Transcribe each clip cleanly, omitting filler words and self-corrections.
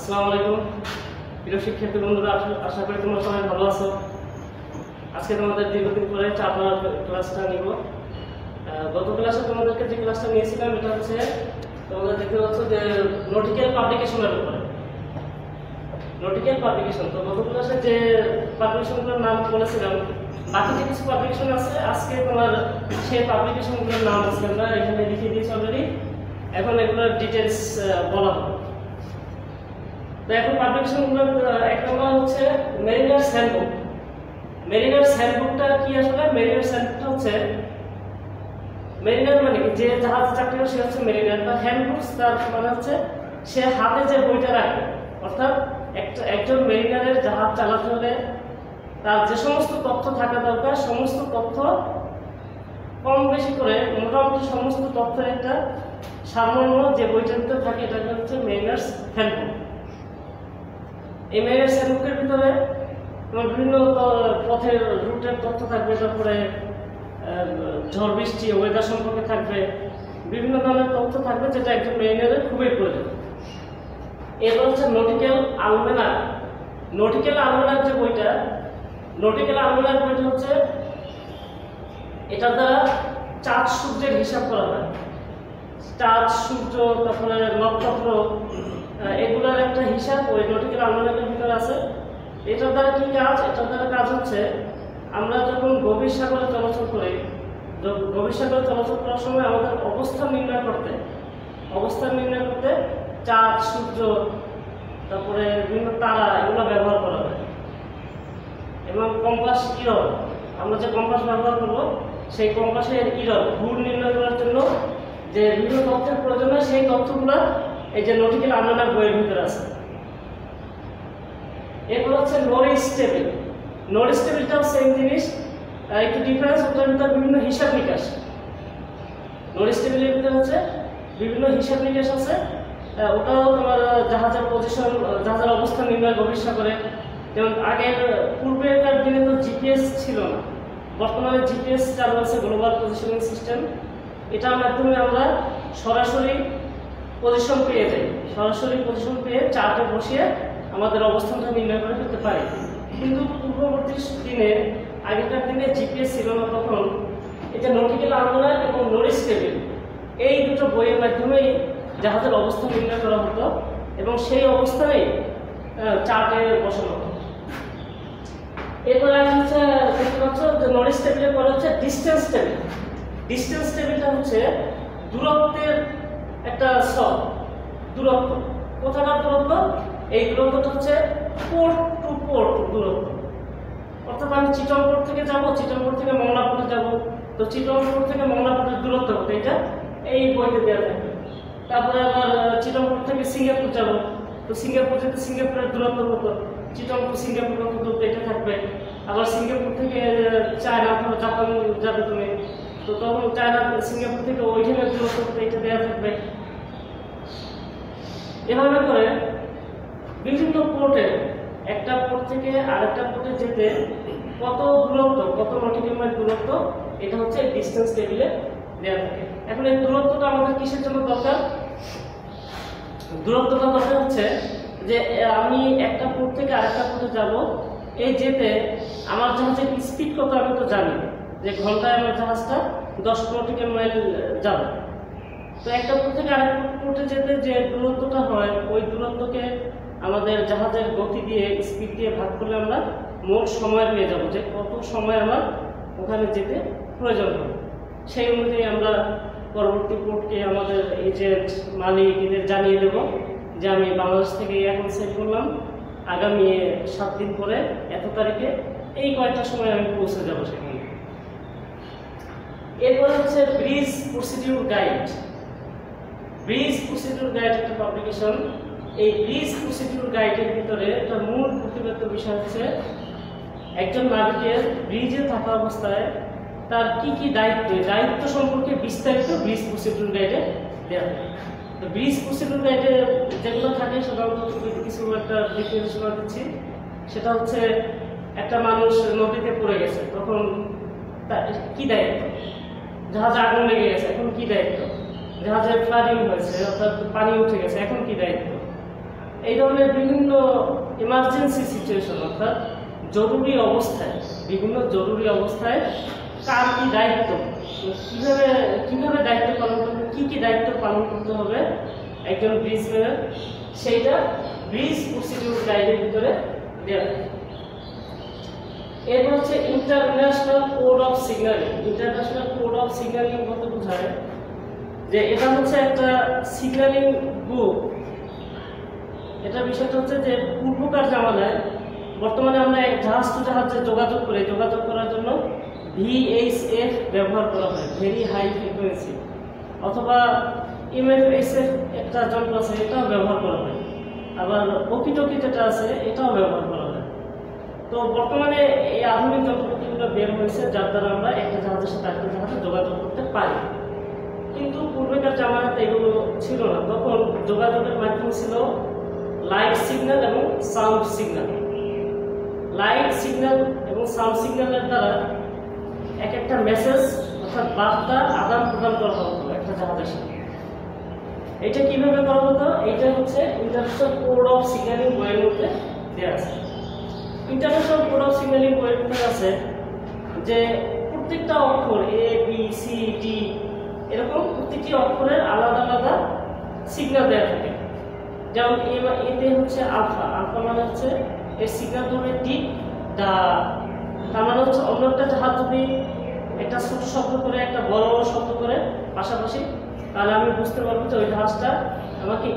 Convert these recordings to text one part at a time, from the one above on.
আসসালামু আলাইকুম প্রিয় শিক্ষার্থী বন্ধুরা, আশা করি তোমরা সবাই ভালো আছো। আজকে তোমাদের দীর্ঘদিন পরে 4 নম্বর ক্লাসটা নিব। গত ক্লাসে তোমাদেরকে যে ক্লাসটা নিয়েছিলাম এটা হচ্ছে তোমাদের দেখতে পাচ্ছ যে নটিক্যাল পাবলিকেশনের উপরে। নটিক্যাল পাবলিকেশন, তো গত ক্লাসে যে পাবলিকেশনগুলোর নাম বলেছিলাম, বাকি যে কিছু পাবলিকেশন আছে আজকে তোমার সেই পাবলিকেশনগুলোর নাম আছে আমরা এখানে লিখে দিয়েছি অলরেডি। এখন এগুলোর ডিটেলস বলা হবে। তো এখন পাবলিকেশনগুলোর এক নম্বর হচ্ছে মেরিনার্স হ্যান্ডবুক। মেরিনার্স হ্যান্ডবুকটা কি আসলে? মেরিনার্স হ্যান্ডবুকটা হচ্ছে, মেরিনার মানে কি, যে জাহাজ চাকরি করে সে হচ্ছে মেরিনার। তার হ্যান্ডবুকস তার মানে হচ্ছে সে হাতে যে বইটা রাখে, অর্থাৎ একজন মেরিনারের জাহাজ চালাতে হলে তার যে সমস্ত তথ্য থাকা দরকার সমস্ত তথ্য কম বেশি করে মোটামুটি সমস্ত তথ্যের একটা সামান্য যে বইটার ভিতরে থাকে এটা হচ্ছে মেরিনার্স হ্যান্ডবুক। এই মেরিনার্স হ্যান্ডবুকের ভিতরে তোমার বিভিন্ন পথের রুটের তথ্য থাকবে, তারপরে ঝড় বৃষ্টি ওয়েদার সম্পর্কে থাকবে, বিভিন্ন ধরনের তথ্য থাকবে যেটা একজন মেরিনারের খুবই প্রয়োজন। এবার হচ্ছে নটিক্যাল আলমেনাক। নটিক্যাল আলমেনাক যে বইটা, নটিক্যাল আলমেনাক বইটা হচ্ছে এটার দ্বারা চাঁদ সূর্যের হিসাব করা হয়। চাঁদ সূর্য তারপরে নক্ষত্র এগুলোর একটা হিসাব ওই নটিক্যাল আলমেনাকের ভিতরে আছে। এটার দ্বারা কি কাজ? এটার দ্বারা কাজ হচ্ছে আমরা যখন গভীর সাগরে চলাচল করি, গভীর সাগরে চলাচল করার সময় আমাদের অবস্থান নির্ণয় করতে চাঁদ সূর্য তারপরে বিভিন্ন তারা এগুলো ব্যবহার করা হয়। এবং কম্পাস ইরর, আমরা যে কম্পাস ব্যবহার করবো সেই কম্পাসের ইরর ভুল নির্ণয় করার জন্য যে বিভিন্ন তথ্যের প্রয়োজন হয় সেই তথ্যগুলো এই যে নটিক্যাল আলমেনাক বইয়ের ভিতরে আছে। এরপর হচ্ছে নরিস টেবিল। নরিস টেবিলটাও সেম জিনিস, একটু ডিফারেন্স, ওটার ভিতরে বিভিন্ন হিসাব নিকাশ। নরিস টেবিলের ভিতরে হচ্ছে বিভিন্ন হিসাব নিকাশ আছে। ওটাও তোমার জাহাজের পজিশন, জাহাজের অবস্থান নির্ণয় গভীর সাগরে। যেমন আগের পূর্বেকার দিনে তো জিপিএস ছিল না, বর্তমানে জিপিএস চালু আছে, গ্লোবাল পজিশনিং সিস্টেম। এটার মাধ্যমে আমরা সরাসরি পজিশন পেয়ে যাই, সরাসরি পজিশন পেয়ে চার্টে বসিয়ে আমাদের অবস্থানটা নির্ণয় করে ফেলতে পারি। কিন্তু পূর্ববর্তী দিনে, আগেকার দিনে জিপিএস ছিল না, তখন এটা নটিক্যাল আলমেনাক এবং নরিস টেবিল এই দুটো বইয়ের মাধ্যমেই জাহাজের অবস্থান নির্ণয় করা হতো এবং সেই অবস্থানেই চার্টে বসানো হতো। এরপরে হচ্ছে দেখতে পাচ্ছ যে নরিস টেবিলের পরে হচ্ছে ডিস্টেন্স টেবিল। ডিস্টেন্স টেবিলটা হচ্ছে দূরত্বের একটা সব, দূরত্ব, কোথাকার দূরত্ব, এই দূরত্বটা হচ্ছে পোর্ট টু পোর্ট দূরত্ব। অর্থাৎ আমি চিটংপোর্ট থেকে যাব, চিটংপোর্ট থেকে মংলাপুরে যাব, তো চিটংপোর্ট থেকে মংলাপুরের দূরত্ব কত এটা এই বইতে দেওয়া থাকবে। তারপরে আবার চিটংপোর্ট থেকে সিঙ্গাপুর যাব, তো সিঙ্গাপুর যেতে সিঙ্গাপুরের দূরত্ব কত, চিটংপোর্ট সিঙ্গাপুর কত দূরত্ব এটা থাকবে। আবার সিঙ্গাপুর থেকে চায়না অথবা জাপান যাবে তুমি, তো তখন চায়না সিঙ্গাপুর থেকে ওইখানের দূরত্ব কত এটা দেওয়া থাকবে। এভাবে করে বিভিন্ন পোর্টে, একটা পোর্ট থেকে আরেকটা পোর্টে যেতে কত দূরত্ব, কত নটিক্যাল মাইল দূরত্ব, এটা হচ্ছে ডিসটেন্স টেবিলে দেওয়া থাকে। এখন এই দূরত্বটা আমাদের কিসের জন্য দরকার? দূরত্বটা দরকার হচ্ছে যে আমি একটা পোর্ট থেকে আরেকটা পোর্টে যাব, এই যেতে আমার জাহাজের স্পিড কত আমি তো জানি যে ঘন্টায় আমার জাহাজটা 10 নটিক্যাল মাইল যাবে। তো একটা পোর্ট থেকে আরেকটা পোর্টে যেতে যে দূরত্বটা হয় ওই দূরত্বকে আমাদের জাহাজের গতি দিয়ে, স্পিড দিয়ে ভাগ করলে আমরা মোট সময় পেয়ে যাব যে কত সময় আমার ওখানে যেতে প্রয়োজন হবে। সেই অনুযায়ী আমরা পরবর্তী পোর্টকে আমাদের এজেন্ট মালিক এদের জানিয়ে দেব যে আমি বাংলাদেশ থেকে এখন সেট করলাম, আগামী 7 দিন পরে এত তারিখে এই কয়েকটা সময় আমি পৌঁছে যাব সেখানে। এরপর হচ্ছে bridge procedure guide. Bridge procedure guide একটা পাবলিকেশন। এই ব্রিজ প্রসিডিউর গাইডের ভিতরে একটা মূল প্রতিপাদ্য বিষয় হচ্ছে একজন নাবিকের ব্রিজে থাকা অবস্থায় তার কি কি দায়িত্ব সম্পর্কে বিস্তারিত ব্রিজ প্রসিডিউর গাইডে দেওয়া হয়। তো ব্রিজ প্রসিডিউর গাইডে যেগুলো থাকে সাধারণত কিছু একটা ডিফিনেশন দিচ্ছি, সেটা হচ্ছে একটা মানুষ নদীতে পড়ে গেছে, তখন তার কি দায়িত্ব? জাহাজে আগুন লেগে গেছে, এখন কি দায়িত্ব? জাহাজে ফ্লাডিং হয়েছে অর্থাৎ পানি উঠে গেছে, এখন কি দায়িত্ব? এই ধরনের বিভিন্ন ইমার্জেন্সি সিচুয়েশন অর্থাৎ জরুরি অবস্থায়, বিভিন্ন জরুরি অবস্থায় কার কি দায়িত্ব, কিভাবে কিভাবে দায়িত্ব পালন করতে, কি দায়িত্ব পালন করতে হবে একজন ব্রিজম্যানের, সেইটা ব্রিজ প্রসিডিউর গাইডের ভিতরে দেওয়া থাকে। এরপর হচ্ছে international code of signalling. International code of signalling বলতে বোঝায় যে এটা হচ্ছে একটা সিগন্যালিং বুক। এটা বিষয়টা হচ্ছে যে পূর্বকার জামানায়, বর্তমানে আমরা জাহাজ টু জাহাজে যোগাযোগ করি, যোগাযোগ করার জন্য VHF ব্যবহার করা হয়, ভেরি হাই ফ্রিকোয়েন্সি, অথবা MFSF একটা যন্ত্র আছে এটাও ব্যবহার করা হয়, আবার ওকিটকি যেটা আছে এটাও ব্যবহার করা হয়। তো বর্তমানে এই আধুনিক যন্ত্রপাতিগুলো বের হয়েছে যার দ্বারা আমরা একটা জাহাজের সাথে আরেকটা জাহাজে যোগাযোগ করতে পারি। কিন্তু পূর্বেকার জামানাতে এগুলো ছিল না, তখন যোগাযোগের মাধ্যম ছিল লাইট সিগন্যাল এবং সাউন্ড সিগন্যাল। লাইট সিগন্যাল এবং সাউন্ড সিগন্যালের দ্বারা এক একটা মেসেজ অর্থাৎ বার্তা আদান প্রদান করা হতো একটা জাহাজের সাথে। এটা কিভাবে করা হতো? এটা হচ্ছে ইন্টারন্যাশনাল কোড অফ সিগন্যালিং বইয়ের মধ্যে দেওয়া আছে। ইন্টারন্যাশনাল কোড অফ সিগন্যালিং বইয়ের মধ্যে আছে যে প্রত্যেকটা অক্ষর ABCD এরকম প্রত্যেকটি অক্ষরের আলাদা আলাদা সিগন্যাল দেওয়া থাকে। যেমন এতে হচ্ছে আলফা, আলফা মানে হচ্ছে এর সিগন্যাল ধরবে ডি দা, তার মানে হচ্ছে অন্য একটা জাহাজ যদি একটা ছোট শব্দ করে একটা বড় বড় শব্দ করে পাশাপাশি, তাহলে আমি বুঝতে পারবো যে ওই জাহাজটা আমাকে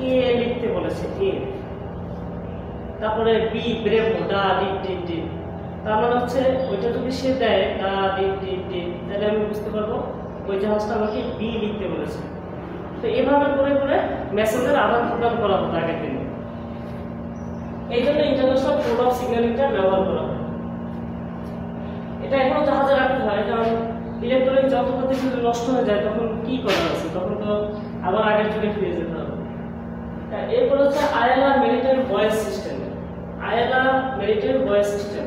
এ লিখতে বলেছে, এ। তারপরে বি ব্রেভো, ডা ডিপ ডিপ ডিপ, তার মানে হচ্ছে ওইটা যদি সে দেয় ডা ডিপ ডিপ ডিপ, তাহলে আমি বুঝতে পারবো ওই জাহাজটা আমাকে বি লিখতে বলেছে। তো এভাবে করে করে মেসেজের আদান প্রদান করা হতো আগের দিনে। এই জন্য ইন্টারন্যাশনাল কোড অফ সিগন্যালিংটা ব্যবহার করা হয়। এটা এখনো জাহাজে রাখতে হয়, কারণ ইলেকট্রনিক যন্ত্রপাতি যদি নষ্ট হয়ে যায় তখন কি করার আছে, তখন তো আবার আগের যুগে ফিরে যেতে হবে। এরপর হচ্ছে ILR maritime voice system. ILR maritime voice system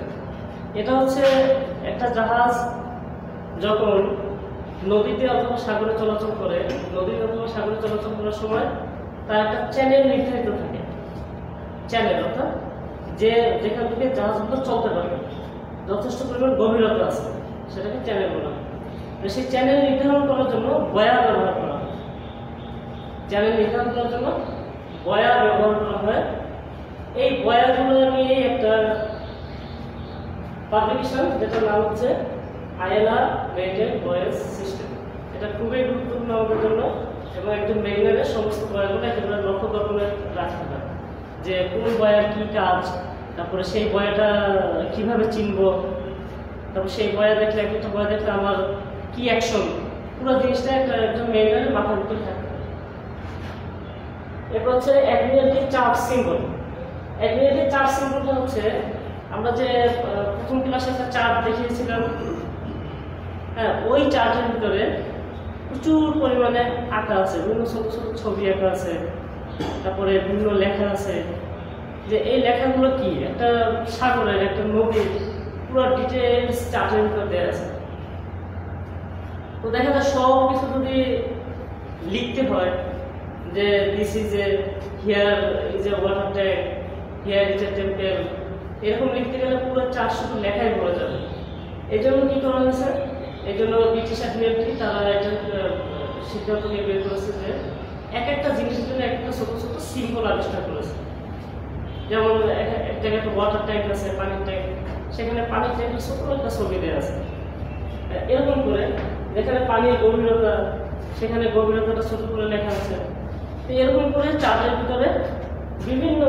এটা হচ্ছে একটা জাহাজ যখন নদীতে অথবা সাগরে চলাচল করে, নদীতে অথবা সাগরে চলাচল করার সময় তার একটা চ্যানেল নির্ধারিত থাকে। চ্যানেল অর্থাৎ যেখান থেকে জাহাজগুলো চলতে পারবে, যথেষ্ট পরিমাণ গভীরতা আছে, সেটাকে চ্যানেল বলা হয়। সেই চ্যানেল নির্ধারণ করার জন্য বয়া ব্যবহার করা হয়। চ্যানেল নির্ধারণ করার জন্য বয়া ব্যবহার করা হয়। এই বয়াগুলো নিয়ে একটা পাবলিকেশন যেটার নাম হচ্ছে আইএলআর মেরিটাইম ভয়েস সিস্টেম। এটা খুবই গুরুত্বপূর্ণ আমাদের জন্য, এবং একজন মেরিনারের সমস্ত বয়াগুলো একেবারে লক্ষ্য করে রাখতে হয় যে কোন বয়ার কি কাজ, তারপরে সেই বয়াটা কিভাবে চিনব, তারপর সেই বয়া দেখলে একটা বয়া দেখলে আমার কি অ্যাকশন, পুরো জিনিসটা একজন মেরিনারের মাথার ভিতরে থাকে। এরপর হচ্ছে admiralty chart symbol. Admiralty chart সিম্বলটা হচ্ছে আমরা যে প্রথম ক্লাসে একটা চার্ট দেখিয়েছিলাম, হ্যাঁ, ওই চার্টের ভিতরে প্রচুর পরিমাণে আঁকা আছে, বিভিন্ন ছোট ছোট ছবি আঁকা আছে, তারপরে বিভিন্ন লেখা আছে। যে এই লেখাগুলো কি একটা সাগরের, একটা নদীর পুরো ডিটেলস চার্টের ভিতরে দেওয়া আছে। তো দেখা যায় সব কিছু যদি লিখতে হয় যে this is a here is a water tank, here is a temple, এরকম লিখতে গেলে পুরো চার্ট শুধু লেখাই পড়ে যাবে। এই জন্য কি করা হয়েছে, এই জন্য ব্রিটিশ অ্যাডমিরালটি তারা এটা সিদ্ধান্ত নিয়ে বের করেছে যে এক একটা জিনিসের জন্য একটা ছোট ছোট সিম্বল আবিষ্কার করেছে। যেমন এক জায়গায় একটা ওয়াটার ট্যাঙ্ক আছে, পানির ট্যাঙ্ক, সেখানে পানির ট্যাঙ্কের ছোট একটা ছবি দেওয়া আছে। এরকম করে যেখানে পানির গভীরতা, সেখানে গভীরতাটা ছোট করে লেখা আছে। তো এরকম করে চার্টের ভিতরে বিভিন্ন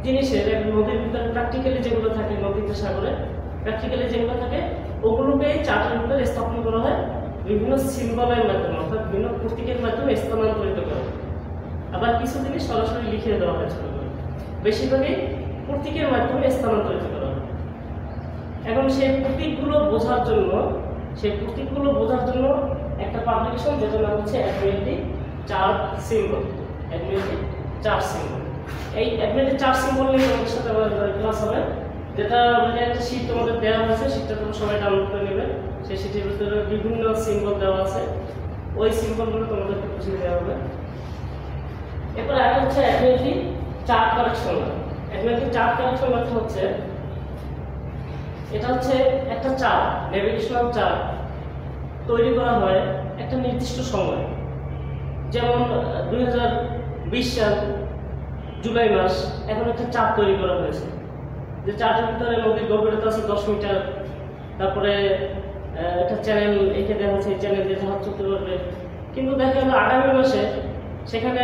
জিনিসের, নদীর ভিতরে প্র্যাকটিক্যালি যেগুলো থাকে, নদীতে সাগরে প্র্যাকটিক্যালি যেগুলো থাকে ওগুলোকে চার্টের ভিতরে স্থাপন করা হয় বিভিন্ন সিম্বলের মাধ্যমে, অর্থাৎ বিভিন্ন প্রতীকের মাধ্যমে স্থানান্তরিত করা হয়। আবার কিছু জিনিস সরাসরি লিখে দেওয়া হয় ছোট করে, বেশিরভাগই প্রতীকের মাধ্যমে স্থানান্তরিত করা হয়। এখন সেই প্রতীকগুলো বোঝার জন্য একটা পাবলিকেশন যেটার নাম হচ্ছে admiralty chart symbol. Admiralty chart symbol, এই অ্যাডমিরালটি চার্ট সিম্বল নিয়ে আমাদের সাথে আমাদের ক্লাস হবে, যেটা একটা শীট তোমাদের দেওয়া হয়েছে, শীটটা তোমরা সবাই ডাউনলোড করে নেবে। সেই শীটের ভিতরে বিভিন্ন সিম্বল দেওয়া আছে, ওই সিম্বলগুলো তোমাদেরকে বুঝিয়ে দেওয়া হবে। এরপর আরেকটা হচ্ছে admiralty chart correction lock. Accurately chart correction lock হচ্ছে, এটা হচ্ছে একটা চার্ট, নেভিগেশনাল চার্ট তৈরি করা হয় একটা নির্দিষ্ট সময়। যেমন 2020 সাল জুলাই মাস, এখন একটা চার্ট তৈরি করা হয়েছে, যে চার্টের ভিতরে নদীর গভীরতা আছে 10 মিটার। তারপরে একটা চ্যানেল এঁকে দেখা যাচ্ছে, এই চ্যানেল দিয়ে জাহাজ চলতে পারবে। কিন্তু দেখা গেল আগামী মাসে সেখানে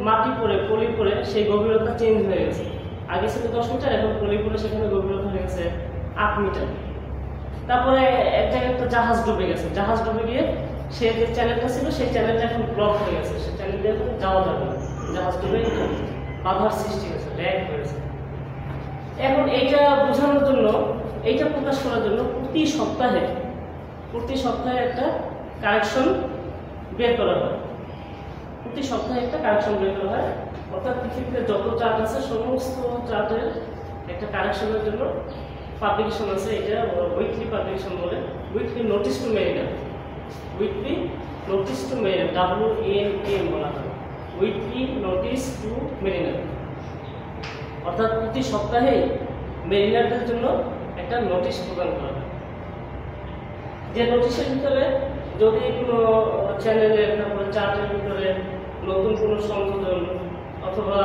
মাটি পড়ে, পলি পড়ে সেই গভীরতা চেঞ্জ হয়ে গেছে। আগে ছিল 10 মিটার, এখন পলি পড়ে সেখানে গভীরতা হয়ে গেছে 8 মিটার। তারপরে এক জায়গায় একটা জাহাজ ডুবে গেছে, জাহাজ ডুবে গিয়ে সে যে চ্যানেলটা ছিল সেই চ্যানেলটা এখন ব্লক হয়ে গেছে, সেই চ্যানেল দিয়ে যাওয়া যাবে না, জাহাজ ডুবে বাধার সৃষ্টি হয়েছে, ল্যাগ হয়েছে। এখন এইটা বোঝানোর জন্য, এইটা প্রকাশ করার জন্য প্রতি সপ্তাহে একটা কারেকশন বের করা হয়। প্রতি সপ্তাহে একটা কারেকশন বের করা হয়, অর্থাৎ পৃথিবীতে যত চার্ট আছে সমস্ত চার্টের একটা কারেকশনের জন্য পাবলিকেশন আছে। এটা উইকলি পাবলিকেশন বলে, weekly notice two mariner, weekly notice two mariner, WNM বলা হয়, উইকলি নোটিস টু মেরিনার। অর্থাৎ প্রতি সপ্তাহে মেরিনারদের জন্য একটা নোটিশ প্রদান করা হয়, যে নোটিশের ভিতরে যদি কোনো চ্যানেলের, তারপরে চার্টের ভিতরে নতুন কোনো সংযোজন অথবা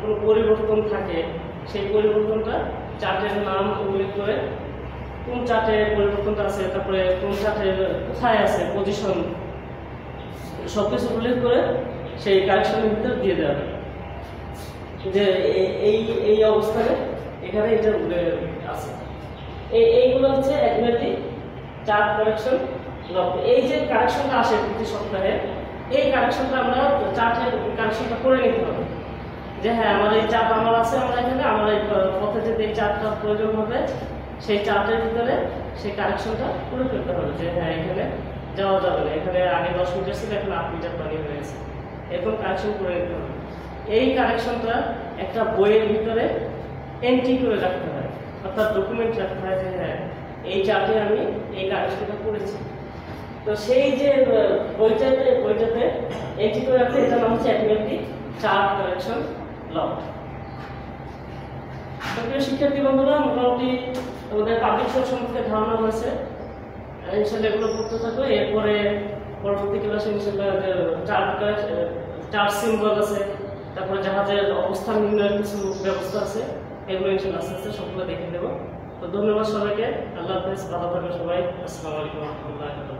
কোনো পরিবর্তন থাকে, সেই পরিবর্তনটা চার্টের নাম উল্লেখ করে, কোন চার্টে পরিবর্তনটা আছে, তারপরে কোন চার্টের কোথায় আছে পজিশন, সব কিছু উল্লেখ করে সেই কারেকশনের ভিতরে দিয়ে দেওয়া হয়, যে এই অবস্থানে এখানে এটা আছে। এইগুলো হচ্ছে অ্যাকুরেটলি চার্ট কারেকশন লক। এই যে কারেকশনটা আসে প্রতি সপ্তাহে, এই কারেকশনটা আমরা চার্টের কারেকশনটা করে নিতে হবে, যে হ্যাঁ আমার এই চার্ট আমার আছে, আমরা এখানে আমার এই পথে যেতে এই চার্টটা প্রয়োজন হবে, সেই চার্টের ভিতরে সেই কারেকশনটা করে ফেলতে হবে, যে হ্যাঁ এখানে যাওয়া যাবে না, এখানে আগে 10 মিটার ছিল এখন 8 মিটার পানি হয়ে গেছে, এরকম কারেকশন করে নিতে হবে। এই কারেকশনটা একটা বইয়ের ভিতরে এন্ট্রি করে রাখতে হয়, অর্থাৎ ডকুমেন্ট রাখতে হয়, যে হ্যাঁ এই চার্টে আমি এই কারেকশনটা করেছি। তো সেই যে বইটাতে এন্ট্রি করে রাখতে, এটার নাম হচ্ছে অ্যাকুরেটলি চার্ট কারেকশন লক। প্রিয় শিক্ষার্থী বন্ধুরা, মোটামুটি আমাদের পাবলিকেশন সম্পর্কে ধারণা হয়েছে, ইনশাআল্লাহ এগুলো পড়তে থাকো। এরপরে পরবর্তী ক্লাসে ইনশাআল্লাহ চার্ট সিম্বল আছে, তারপরে জাহাজের অবস্থান নির্ণয়ের কিছু ব্যবস্থা আছে, এগুলো ইনশাআল্লাহ আস্তে আস্তে সবগুলো দেখে দেবো। তো ধন্যবাদ সবাইকে, আল্লাহ হাফেজ, ভালো থাকবেন সবাই, আসসালামু আলাইকুম ওয়া রাহমাতুল্লাহি ওয়া বারাকাতুহু।